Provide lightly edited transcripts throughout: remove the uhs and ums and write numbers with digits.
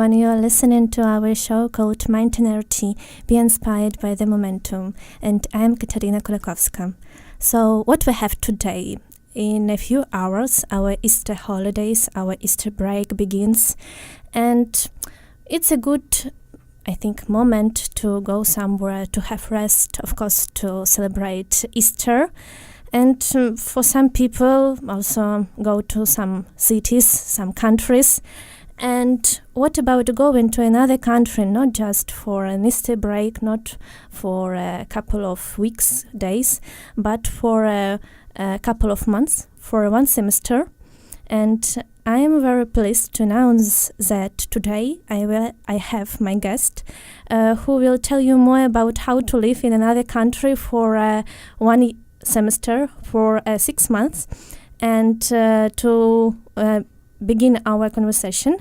everyone. You are listening to our show called Mind Energy, Be Inspired by the Momentum. And I'm Katarina Kolakowska. So what we have today, in a few hours, our Easter holidays, our Easter break begins. And it's a good, I think, moment to go somewhere, to have rest, of course, to celebrate Easter. And for some people, also go to some cities, some countries. And what about going to another country, not just for an Easter break, not for a couple of weeks, days, but for a couple of months, for one semester? And I am very pleased to announce that today I have my guest who will tell you more about how to live in another country for one semester, for 6 months. And to begin our conversation,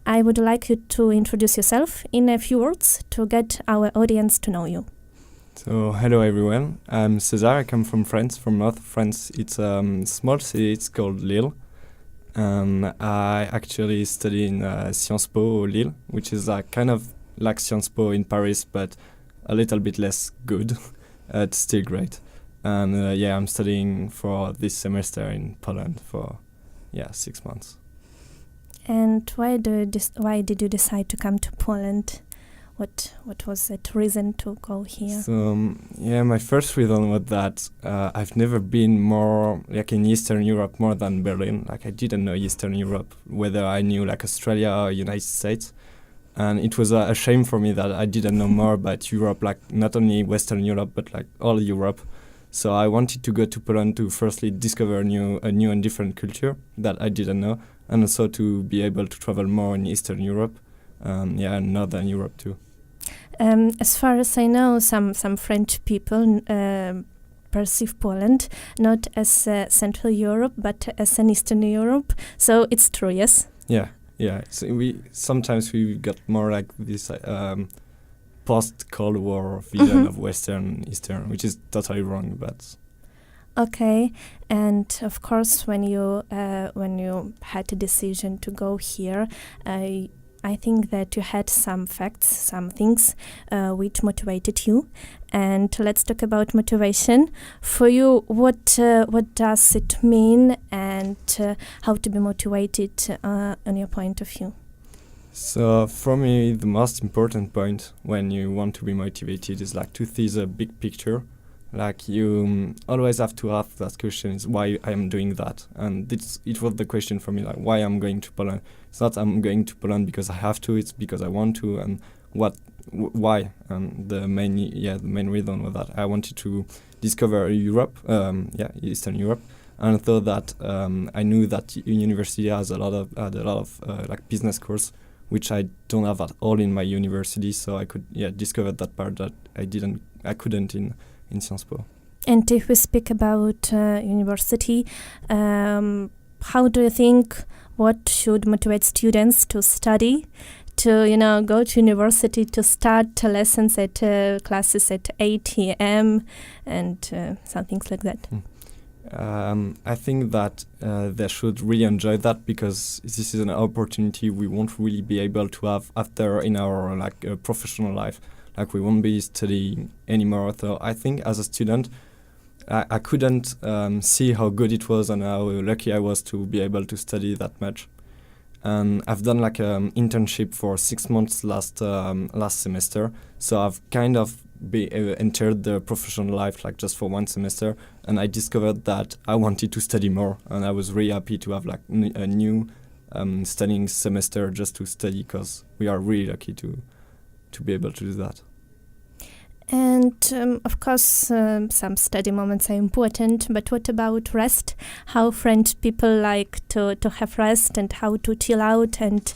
I would like you to introduce yourself in a few words to get our audience to know you. So, hello everyone. I'm Cesar. I come from France, from north of France. It's a small city. It's called Lille. I actually study in Sciences Po Lille, which is kind of like Sciences Po in Paris, but a little bit less good. It's still great. And I'm studying for this semester in Poland for 6 months. And why did you decide to come to Poland? What was that reason to go here? So my first reason was that I've never been more like in Eastern Europe more than Berlin. Like I didn't know Eastern Europe, whether I knew like Australia or United States. And it was a shame for me that I didn't know more about Europe, like not only Western Europe, but like all Europe. So I wanted to go to Poland to firstly discover a new and different culture that I didn't know, and also to be able to travel more in Eastern Europe, and Northern Europe too. As far as I know, some French people perceive Poland not as Central Europe, but as an Eastern Europe. So it's true, yes? Yeah. So sometimes we got more like this post-Cold War vision of Western, Eastern, which is totally wrong, but... Okay, and of course, when you had a decision to go here, I think that you had some facts, some things which motivated you. And let's talk about motivation. For you, what does it mean, and how to be motivated on your point of view? So for me, the most important point when you want to be motivated is like to see the big picture. Like you always have to ask that question: is why I am doing that? And it was the question for me, like why I'm going to Poland. It's not I'm going to Poland because I have to. It's because I want to. And why? And the main reason was that I wanted to discover Europe, Eastern Europe. And I thought that I knew that university had a lot of like business course, which I don't have at all in my university. So I could discover that part that I couldn't in Sciences Po. And if we speak about university, how do you think what should motivate students to study, to go to university, to start lessons at classes at 8 a.m. and some things like that? I think that they should really enjoy that, because this is an opportunity we won't really be able to have after in our professional life. Like we won't be studying anymore. So I think as a student, I couldn't see how good it was and how lucky I was to be able to study that much. And I've done like an internship for 6 months last semester. So I've kind of entered the professional life like just for one semester, and I discovered that I wanted to study more, and I was really happy to have like a new studying semester just to study, because we are really lucky to be able to do that. And of course, some study moments are important, but what about rest? How French people like to have rest, and how to chill out and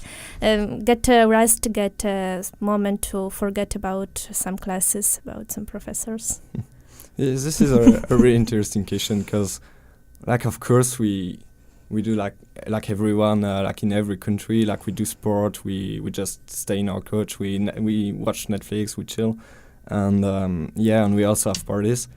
get a rest, get a moment to forget about some classes, about some professors? Yes, this is a really interesting question, because like of course we do like everyone, like in every country, like we do sport, we just stay in our couch, we watch Netflix, we chill. And and we also have parties.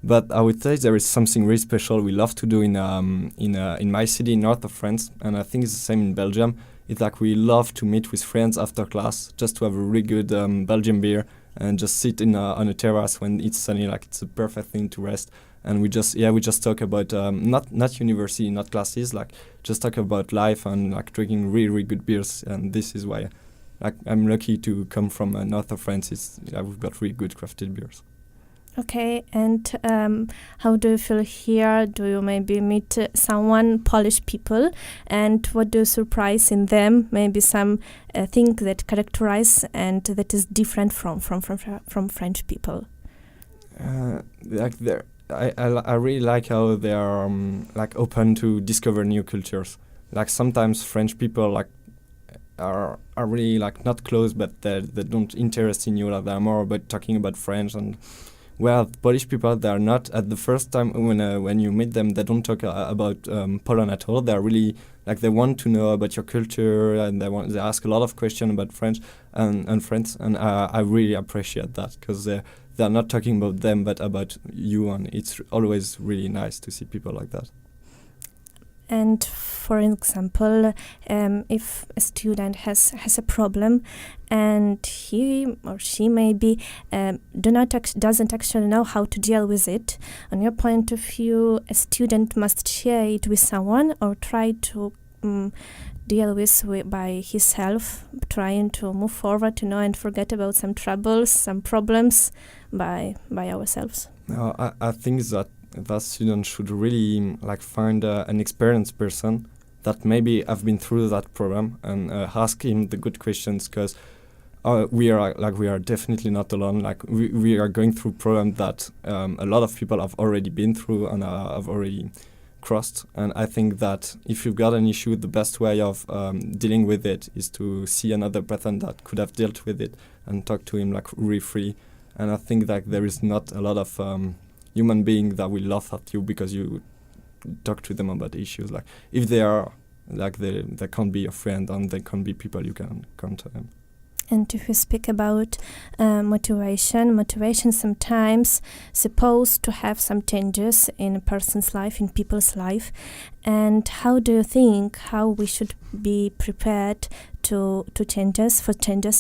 But I would say there is something really special we love to do in my city, north of France, and I think it's the same in Belgium. it's like we love to meet with friends after class just to have a really good Belgian beer and just sit on a terrace when it's sunny. Like it's a perfect thing to rest. And we just talk about not university, not classes, like just talk about life and like drinking really, really good beers. And this is why like I'm lucky to come from north of France. We've got really good crafted beers. Okay, and how do you feel here? Do you maybe meet someone, Polish people, and what do you surprise in them? Maybe some thing that characterize and that is different from French people. I really like how they are like open to discover new cultures. Like sometimes French people like are really like not close, but they don't interest in you. Like they're more about talking about French and. Well, Polish people, they are not at the first time when you meet them. They don't talk about Poland at all. They are really like they want to know about your culture and they ask a lot of questions about French and France. And I really appreciate that because they are not talking about them but about you. And it's always really nice to see people like that. And for example, if a student has a problem and he or she maybe doesn't actually know how to deal with it, on your point of view, a student must share it with someone or try to deal with by himself, trying to move forward, and forget about some troubles, some problems by ourselves. I think that student should really like find an experienced person that maybe have been through that problem and ask him the good questions because we are definitely not alone. Like we are going through problems that a lot of people have already been through and have already crossed. And I think that if you've got an issue, the best way of dealing with it is to see another person that could have dealt with it and talk to him like really free. And I think that there is not a lot of human being that will laugh at you because you talk to them about issues. Like if they are like they can't be your friend and they can't be people you can come to them. And if we speak about motivation sometimes supposed to have some changes in a person's life, in people's life. And how do you think how we should be prepared to changes,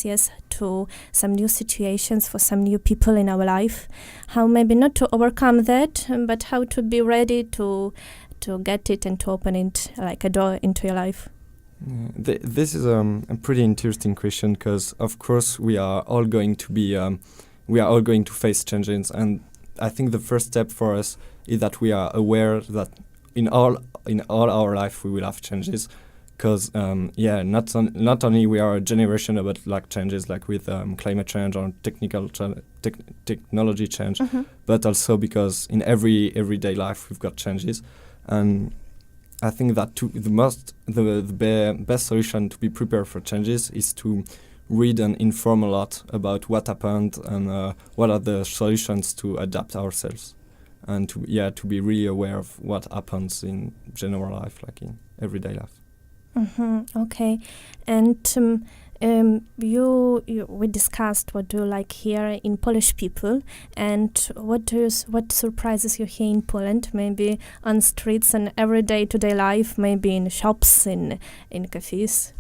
yes, to some new situations, for some new people in our life? How maybe not to overcome that, but how to be ready to get it and to open it like a door into your life? This is a pretty interesting question because, of course, we are all going to face changes, and I think the first step for us is that we are aware that in all our life we will have changes, because not only we are a generation about like changes like with climate change or technology change, but also because in everyday life we've got changes, and I think that the best solution to be prepared for changes is to read and inform a lot about what happened and what are the solutions to adapt ourselves, and to be really aware of what happens in general life, like in everyday life. Okay, and we discussed what do you like here in Polish people, and what surprises you here in Poland, maybe on streets and everyday today life, maybe in shops, in cafes.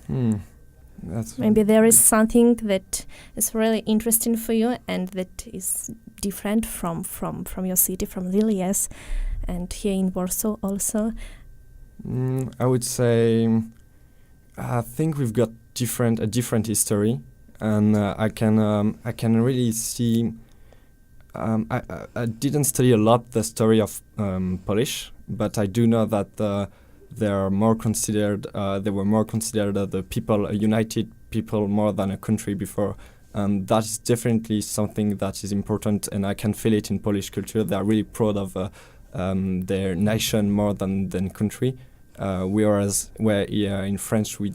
Maybe there is something that is really interesting for you and that is different from your city, from Lille, and here in Warsaw also. I would say I think we've got a different history, and I can really see. I didn't study a lot the story of Polish, but I do know that they were more considered the people, a united people, more than a country before. And that is definitely something that is important, and I can feel it in Polish culture. They are really proud of their nation more than country. Whereas here in France we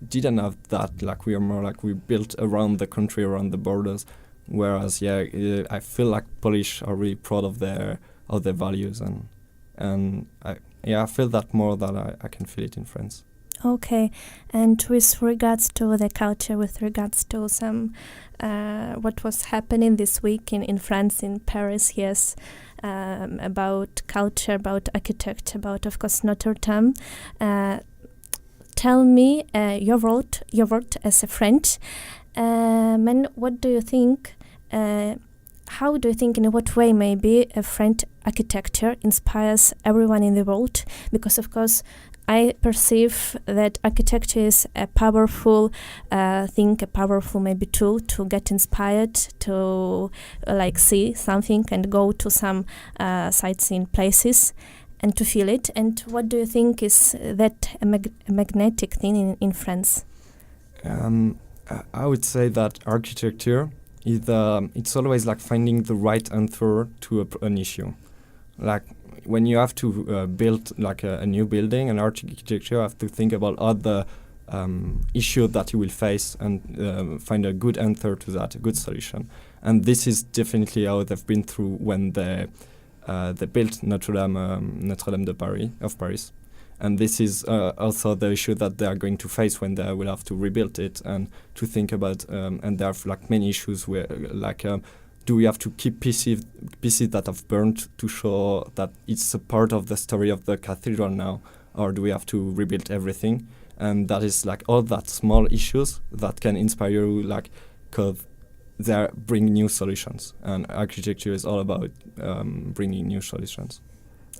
didn't have that. Like we are more like we built around the country, around the borders. Whereas I feel like Polish are really proud of their values, and I feel that more than I can feel it in France. Okay, and with regards to the culture, with regards to some what was happening this week in France, in Paris, yes, about culture, about architecture, about, of course, Notre Dame. tell me your world as a French. And what do you think? How do you think, in what way maybe a French architecture inspires everyone in the world? Because of course I perceive that architecture is a powerful thing, a powerful maybe tool to get inspired, to see something and go to some sightseeing places and to feel it. And what do you think is that a magnetic thing in France? I would say that architecture is it's always like finding the right answer to an issue. Like when you have to build like a new building, an architecture, you have to think about all the issues that you will face and find a good answer to that, a good solution. And this is definitely how they've been through when they built Notre Dame de Paris. And this is also the issue that they are going to face when they will have to rebuild it and to think about. And there are like many issues where do we have to keep pieces that have burned to show that it's a part of the story of the cathedral now, or do we have to rebuild everything? And that is like all that small issues that can inspire you, like, because they bring new solutions. And architecture is all about bringing new solutions.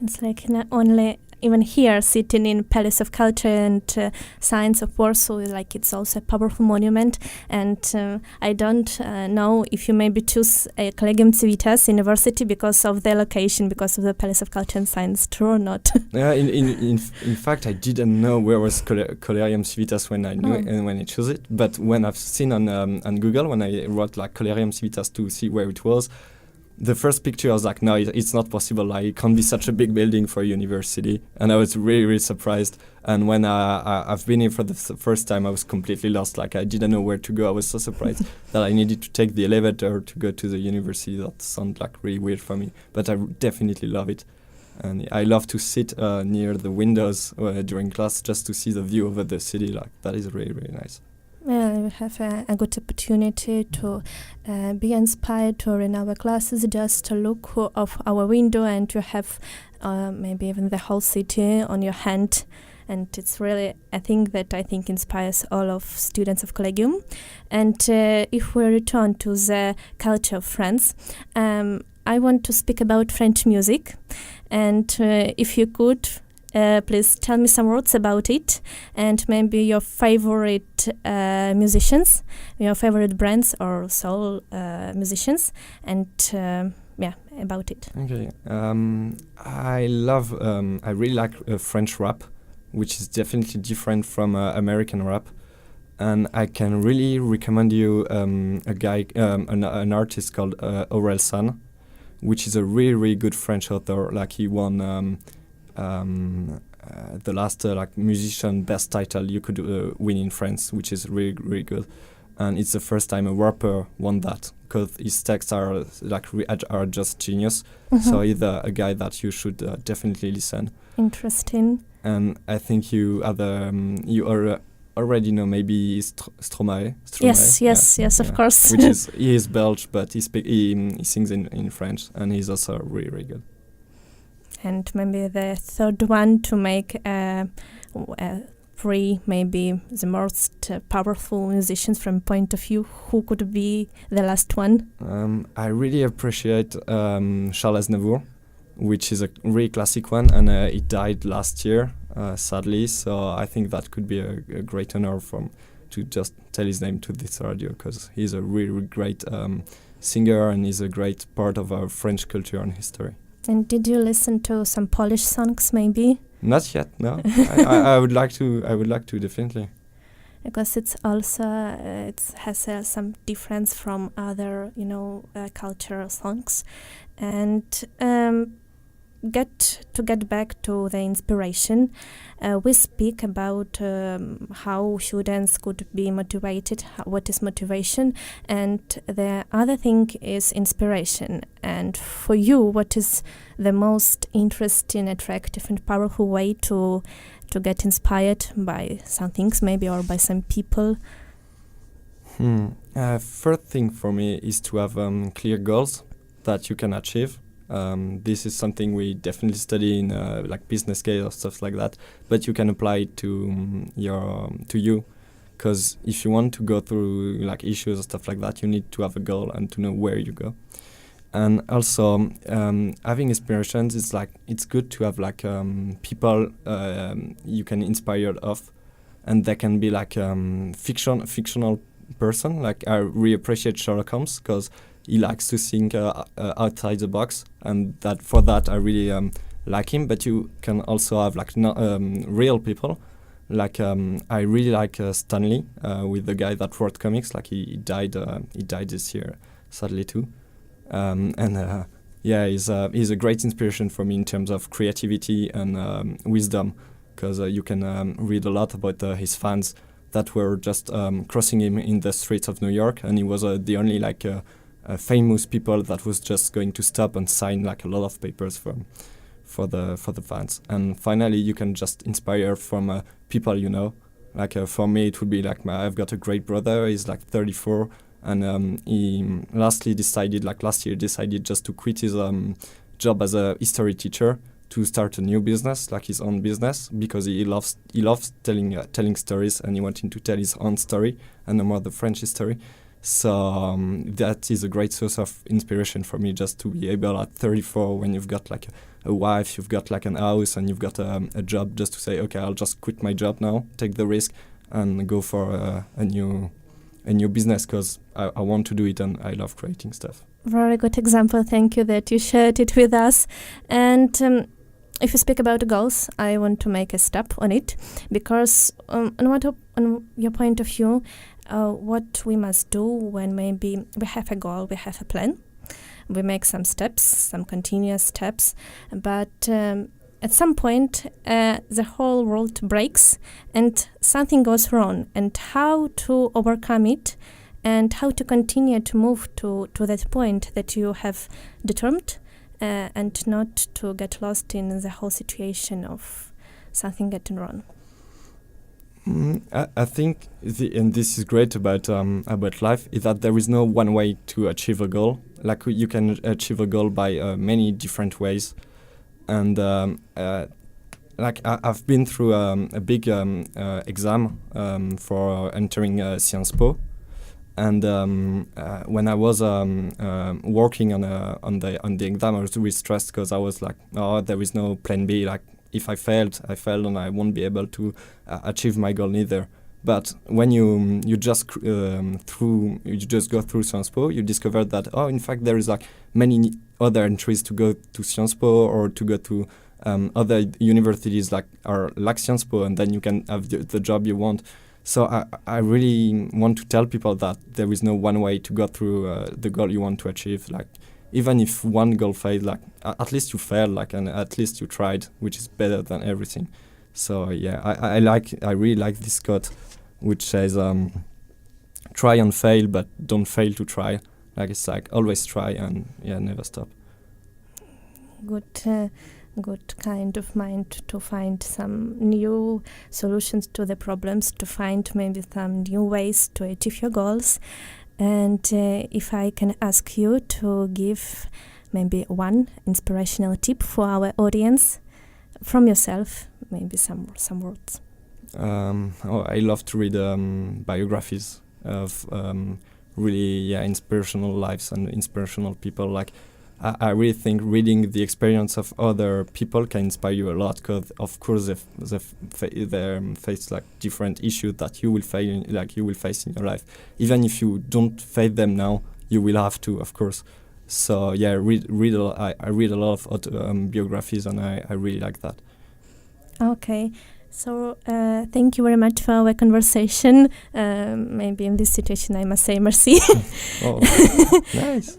It's like not only even here sitting in Palace of Culture and Science of Warsaw, like it's also a powerful monument. And I don't know if you maybe choose a Collegium Civitas University because of the location, because of the Palace of Culture and Science, true or not? In fact, I didn't know where was Collegium Civitas when I knew it and when I chose it. But when I've seen on Google, when I wrote like Collegium Civitas to see where it was, the first picture I was like, no, it's not possible. Like, it can't be such a big building for a university. And I was really, really surprised. And when I've been here for the first time, I was completely lost. Like, I didn't know where to go. I was so surprised that I needed to take the elevator to go to the university. That sounded like really weird for me. But I definitely love it. And I love to sit near the windows during class just to see the view over the city. Like, that is really, really nice. Yeah, we have a good opportunity to be inspired during our classes, just to look of our window and to have maybe even the whole city on your hand. And it's really a thing that I think inspires all of students of Collegium. And if we return to the culture of France, I want to speak about French music. And if you could, please tell me some words about it, and maybe your favorite musicians, your favorite brands or soul musicians, and about it. Okay. I really like French rap, which is definitely different from American rap. And I can really recommend you a guy, an artist called Orelsan, which is a really, really good French author. Like, he won the last musician best title you could win in France, which is really, really good. And it's the first time a rapper won that, because his texts are are just genius. Mm-hmm. So he's a guy that you should definitely listen. Interesting. And I think you already know maybe Stromae. Yes, of course. He is Belgian, but he sings in French, and he's also really, really good. And maybe the third one to make three, maybe the most powerful musicians from point of view. Who could be the last one? I really appreciate Charles Aznavour, which is a really classic one, and he died last year, sadly. So I think that could be a great honor to just tell his name to this radio, because he's a really, really great singer, and he's a great part of our French culture and history. And did you listen to some Polish songs, maybe? Not yet, no. I would like to. I would like to, definitely. Because it's also it has some difference from other, cultural songs, and get back to the inspiration. We speak about how students could be motivated, what is motivation, and the other thing is inspiration. And for you, what is the most interesting, attractive, and powerful way to get inspired by some things, maybe, or by some people? First thing for me is to have clear goals that you can achieve. This is something we definitely study in like business case or stuff like that, but you can apply it to you, because if you want to go through like issues or stuff like that, you need to have a goal and to know where you go. And also having inspirations, it's good to have like people you can inspire of, and they can be like fictional person. Like I really appreciate Sherlock Holmes because he likes to think outside the box, and that for that I really like him. But you can also have like real people. Like I really like Stanley, with the guy that wrote comics. Like he died this year, sadly too. He's a great inspiration for me in terms of creativity and wisdom, because you can read a lot about his fans that were just crossing him in the streets of New York, and he was the only like famous people that was just going to stop and sign like a lot of papers for the fans. And finally, you can just inspire from people you know. Like for me, it would be like I've got a great brother. He's like 34. And he last year decided just to quit his job as a history teacher to start a new business, like his own business, because he loves telling stories, and he wanted to tell his own story and no more the French history. So that is a great source of inspiration for me, just to be able at 34, when you've got like a wife, you've got like an house, and you've got a job, just to say, okay, I'll just quit my job now, take the risk, and go for a new business, because I want to do it and I love creating stuff. Very good example. Thank you that you shared it with us. And if you speak about the goals, I want to make a step on it, because on your point of view, what we must do when maybe we have a goal, we have a plan, we make some steps, some continuous steps, but at some point, the whole world breaks and something goes wrong. And how to overcome it, and how to continue to move to that point that you have determined, and not to get lost in the whole situation of something getting wrong. I think, and this is great about life, is that there is no one way to achieve a goal. Like you can achieve a goal by many different ways. And like I've been through a big exam for entering Sciences Po, and when I was working on the exam, I was really stressed, because I was like, oh, there is no plan B. Like if I failed, and I won't be able to achieve my goal neither. But when you just go through Sciences Po, you discover that, oh, in fact, there is like many other entries to go to Sciences Po, or to go to other universities like Sciences Po, and then you can have the job you want. So I really want to tell people that there is no one way to go through the goal you want to achieve. Like even if one goal failed, like at least you failed, like, and at least you tried, which is better than everything. So yeah, I really like this quote, which says, try and fail, but don't fail to try. Like it's like always try and never stop. Good kind of mind to find some new solutions to the problems, to find maybe some new ways to achieve your goals. And if I can ask you to give maybe one inspirational tip for our audience from yourself, maybe some words. I love to read biographies of really inspirational lives and inspirational people. Like I really think reading the experience of other people can inspire you a lot, because of course they face like different issues that you will face in your life. Even if you don't face them now, you will have to, of course. So yeah, I read a lot of biographies, and I really like that. Okay. So thank you very much for our conversation. Maybe in this situation I must say merci. Oh, nice.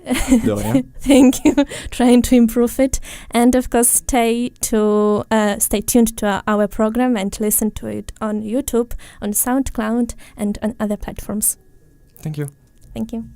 Thank you. Trying to improve it. And of course stay tuned to our program and listen to it on YouTube, on SoundCloud, and on other platforms. Thank you. Thank you.